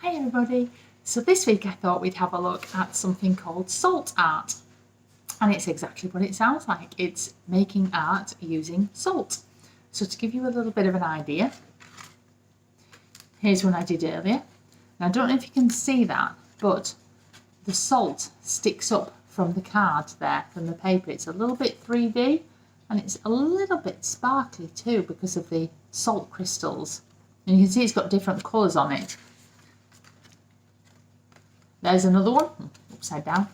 Hi everybody! So this week I thought we'd have a look at something called salt art. And it's exactly what it sounds like. It's making art using salt. So to give you a little bit of an idea, here's one I did earlier. Now I don't know if you can see that, but the salt sticks up from the card there, from the paper. It's a little bit 3D and it's a little bit sparkly too because of the salt crystals. And you can see it's got different colours on it. There's another one, upside down,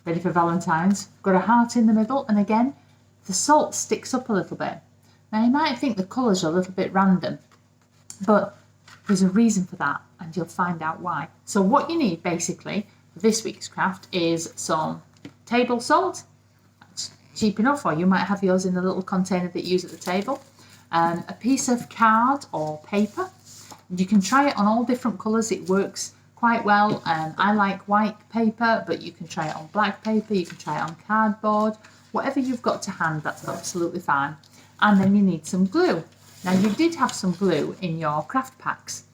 ready for Valentine's. Got a heart in the middle, and again, the salt sticks up a little bit. Now you might think the colours are a little bit random, but there's a reason for that, and you'll find out why. So what you need basically for this week's craft is some table salt. That's cheap enough, or you might have yours in the little container that you use at the table. A piece of card or paper. You can try it on all different colours, it works quite well. I like white paper, but you can try it on black paper, you can try it on cardboard, whatever you've got to hand, that's absolutely fine. And then you need some glue. Now you did have some glue in your craft packs.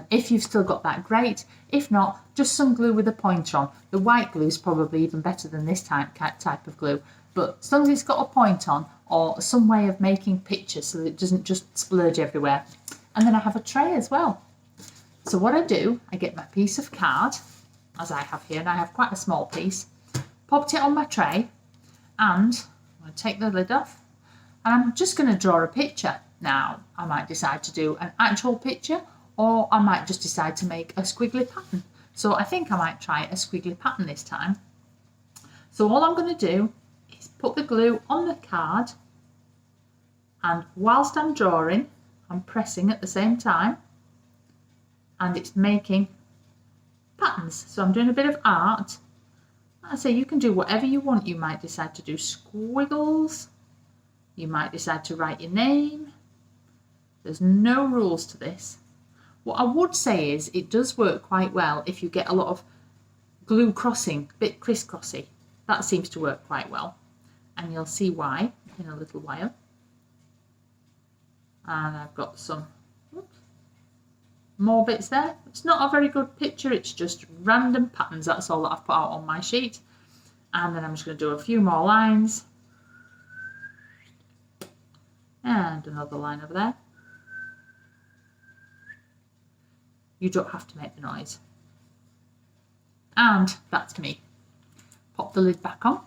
If you've still got that, great. If not, just some glue with a pointer on. The white glue is probably even better than this type of glue, but as long as it's got a point on or some way of making pictures so that it doesn't just splurge everywhere. And then I have a tray as well. So what I do, I get my piece of card, as I have here, and I have quite a small piece, popped it on my tray, and I'm going to take the lid off, and I'm just going to draw a picture. Now, I might decide to do an actual picture, or I might just decide to make a squiggly pattern. So I think I might try a squiggly pattern this time. So all I'm going to do is put the glue on the card, and whilst I'm drawing, I'm pressing at the same time, and it's making patterns. So I'm doing a bit of art. I say you can do whatever you want. You might decide to do squiggles. You might decide to write your name. There's no rules to this. What I would say is it does work quite well if you get a lot of glue crossing, a bit crisscrossy. That seems to work quite well. And you'll see why in a little while. And I've got some more bits there. It's not a very good picture, it's just random patterns. That's all that I've put out on my sheet. And then I'm just going to do a few more lines. And another line over there. You don't have to make the noise. And that's me. Pop the lid back on.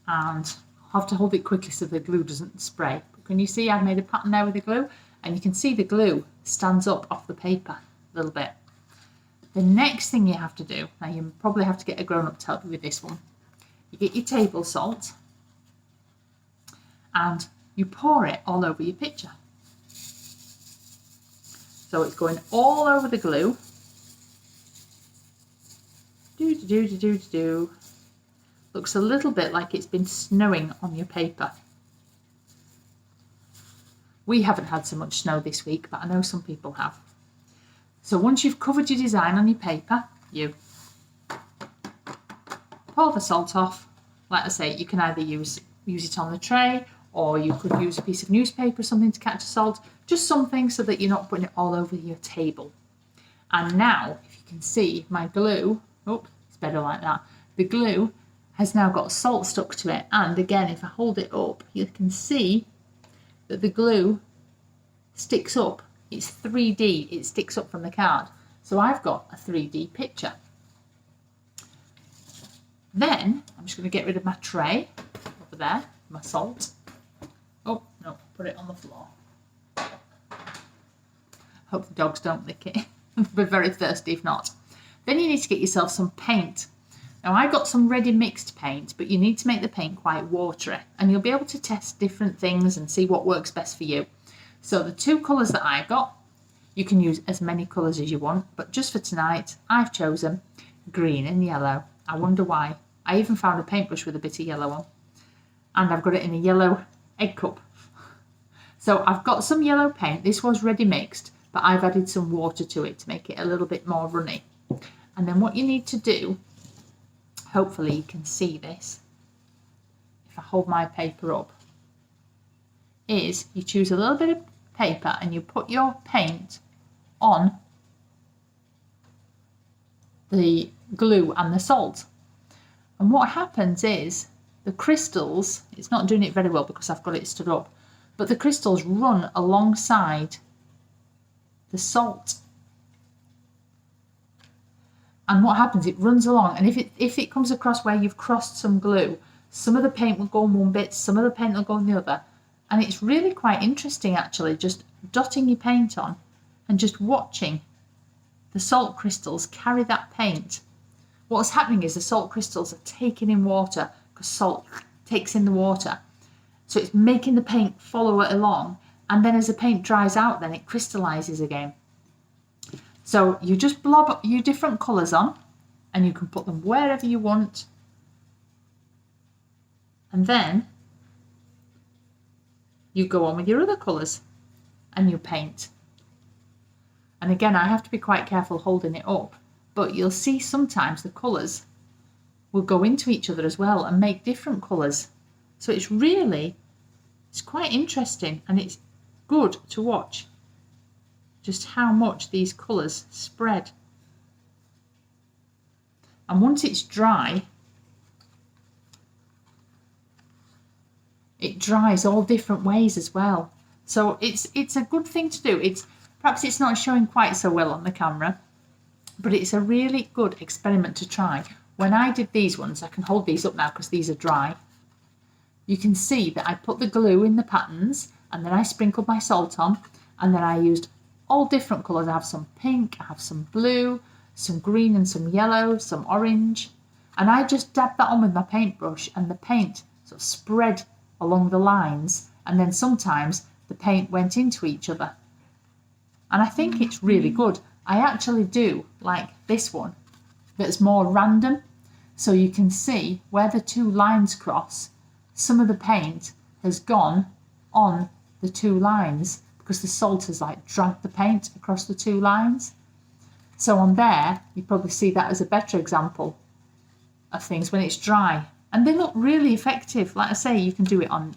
And I'll have to hold it quickly so the glue doesn't spray. But can you see I've made a pattern there with the glue? And you can see the glue stands up off the paper a little bit. The next thing you have to do, now you probably have to get a grown-up to help you with this one. You get your table salt and you pour it all over your picture. So it's going all over the glue. Do. Looks a little bit like it's been snowing on your paper. We haven't had so much snow this week, but I know some people have. So once you've covered your design on your paper, you pour the salt off. Like I say, you can either use it on the tray, or you could use a piece of newspaper or something to catch the salt. Just something so that you're not putting it all over your table. And now, if you can see, my glue, oh, it's better like that. The glue has now got salt stuck to it. And again, if I hold it up, you can see that the glue sticks up. It's 3D, it sticks up from the card. So I've got a 3D picture. Then I'm just going to get rid of my tray over there, my salt. Oh, no, put it on the floor. Hope the dogs don't lick it. They're very thirsty if not. Then you need to get yourself some paint. Now I got some ready mixed paint, but you need to make the paint quite watery, and you'll be able to test different things and see what works best for you. So the two colours that I got, you can use as many colours as you want, but just for tonight I've chosen green and yellow. I wonder why. I even found a paintbrush with a bit of yellow on, and I've got it in a yellow egg cup. So I've got some yellow paint. This was ready mixed, but I've added some water to it to make it a little bit more runny. And then what you need to do, hopefully you can see this if I hold my paper up, is you choose a little bit of paper and you put your paint on the glue and the salt. And what happens is the crystals, it's not doing it very well because I've got it stood up, but the crystals run alongside the salt. And what happens, it runs along, and if it comes across where you've crossed some glue, some of the paint will go on one bit, some of the paint will go on the other. And it's really quite interesting actually, just dotting your paint on and just watching the salt crystals carry that paint. What's happening is the salt crystals are taking in water because salt takes in the water. So it's making the paint follow it along, and then as the paint dries out, then it crystallizes again. So you just blob your different colours on and you can put them wherever you want. And then you go on with your other colours and you paint. And again, I have to be quite careful holding it up, but you'll see sometimes the colours will go into each other as well and make different colours. So it's quite interesting, and it's good to watch just how much these colours spread. And once it's dry, it dries all different ways as well. So it's a good thing to do. Perhaps it's not showing quite so well on the camera, but it's a really good experiment to try. When I did these ones, I can hold these up now because these are dry. You can see that I put the glue in the patterns and then I sprinkled my salt on, and then I used all different colours. I have some pink, I have some blue, some green and some yellow, some orange. And I just dabbed that on with my paintbrush, and the paint sort of spread along the lines, and then sometimes the paint went into each other. And I think it's really good. I actually do like this one that's more random. So you can see where the two lines cross, some of the paint has gone on the two lines because the salt has like dragged the paint across the two lines. So on there, you probably see that as a better example of things when it's dry. And they look really effective. Like I say, you can do it on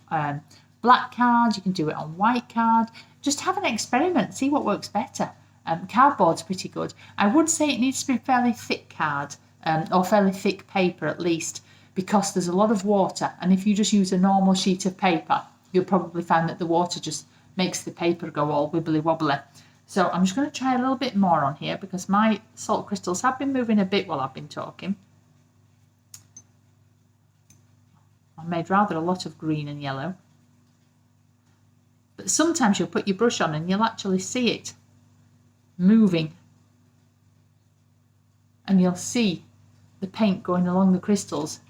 black card, you can do it on white card. Just have an experiment, see what works better. Cardboard's pretty good. I would say it needs to be fairly thick card, or fairly thick paper at least, because there's a lot of water, and if you just use a normal sheet of paper, you'll probably find that the water just makes the paper go all wibbly wobbly. So I'm just going to try a little bit more on here because my salt crystals have been moving a bit while I've been talking. I made rather a lot of green and yellow. But sometimes you'll put your brush on and you'll actually see it moving. And you'll see the paint going along the crystals.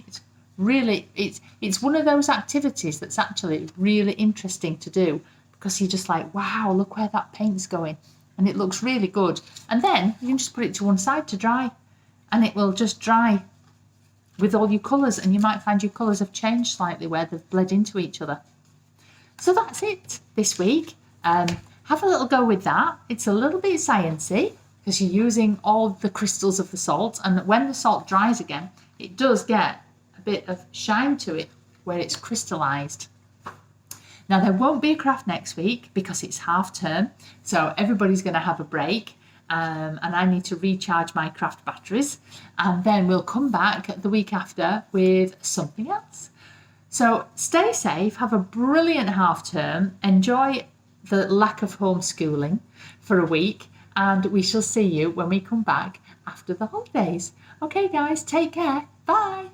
It's one of those activities that's actually really interesting to do, because you're just like, wow, look where that paint's going. And it looks really good. And then you can just put it to one side to dry, and it will just dry with all your colours, and you might find your colours have changed slightly where they've bled into each other. So that's it this week. Have a little go with that. It's a little bit sciencey because you're using all the crystals of the salt, and when the salt dries again, it does get a bit of shine to it where it's crystallised. Now, there won't be a craft next week because it's half term, so everybody's going to have a break, and I need to recharge my craft batteries, and then we'll come back the week after with something else. So stay safe, have a brilliant half term, enjoy the lack of homeschooling for a week, and we shall see you when we come back after the holidays. Okay guys, take care, bye.